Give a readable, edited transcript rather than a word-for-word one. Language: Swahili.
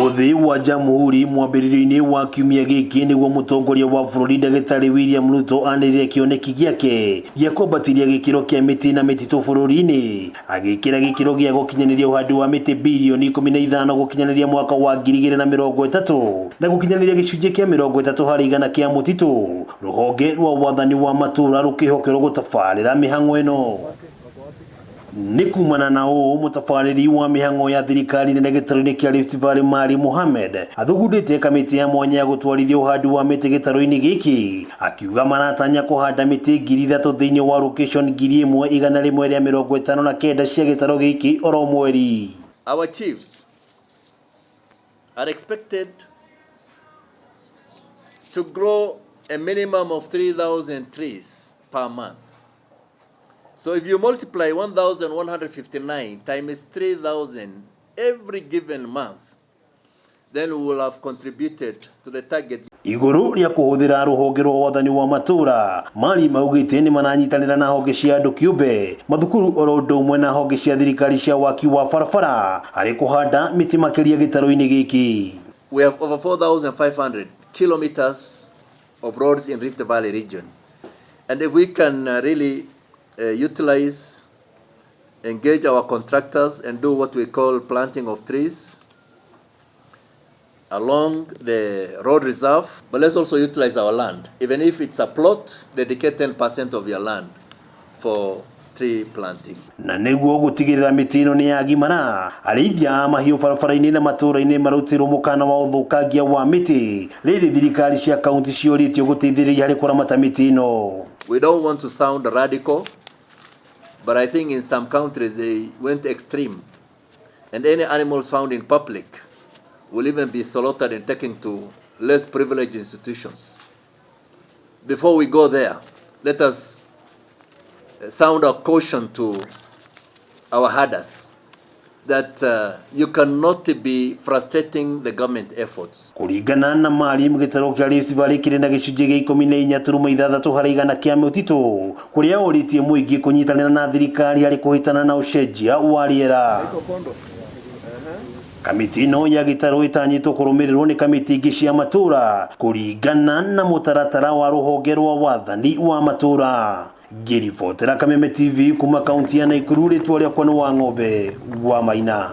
muthi wa Jamhuri mwambĩrĩrio-inĩ wa kiumia gĩkĩ nĩguo mutongoria wa bururi Dr William Ruto anĩrĩire kioneki gĩake gĩa kwambatĩria gĩkĩro kĩa miti na mĩtitũ bururi-inĩ, agĩkĩra gĩkĩro gĩa gũkinyanĩria uhadi wa miti bilioni 15 gũkinyanĩria mwaka wa 2030 na gũkinyanĩria gĩcunjĩ kĩa 30 harĩ 100 kĩa mũtitũ. Rũhonge rwa wathani wa matura rũkĩhokerwo gũtabarĩra mĩhang'o ĩno. Ni kumana na mutafariri wa mihango ya thirikari na gitaruini kia Rift Valley Mari Mohamed athugundite kamiti ya mwanya ya gutwarithia uhadi wa miti gitaruini giki, akiuga maratanya kuhanda miti 3,000 thiini wa location 1,159 cia gitaro giki oro mweri. Our chiefs are expected to grow a minimum of 3,000 trees per month. So if you multiply 1,159 times 3,000 every given month, then we will have contributed to the target. Iguru ria kuhuthira ruhonge rwa wathani wa matura, mari maugite ni mananyitanira na honge cia andu kiumbe, mathukuru oro undu umwe na honge cia thirikari cia waki wa barabara hari kuhanda miti makiria gitaruini giki. We have over 4,500 kilometers of roads in Rift Valley region, and if we can really utilize, engage our contractors and do what we call planting of trees along the road reserve, but let's also utilize our land. Even if it's a plot, dedicate 10% of your land for tree planting. Na niguo gutigirira miti ino ni yagimana, arithia mahiu barabara-ini na matura-ini marutirwo mukana wa uthukangia wa miti, riri thirikari cia kaunti ciũrĩtio gũteithĩrĩria harĩ kũramata miti ino. We don't want to sound radical, but I think in some countries they went extreme, and any animals found in public will even be slaughtered and taken to less privileged institutions. Before we go there, let us sound a caution to our herders that you cannot be frustrating the government efforts. Kuringana na mari mgitaro kia Rift Valley kiri na gicunjĩ gĩa 14.6 harĩ 100 kĩa mũtitũ, kuria ũrĩtie mũingĩ kũnyitanĩra na thirikari harĩ kũhĩtana na ũcenjia wa rĩera. Kamiti ino ya gĩtarũ ĩtanyĩtwo kũrũmĩrĩrwo nĩ kamiti ingĩ cia matura kũringana na mũtaratara wa rũhonge rwa wathani wa matura. Ngĩribotera Kameme TV kuma kaunti ya Naikuru, rĩtwa rĩakwa nĩ wa ng'ombe wa Maina.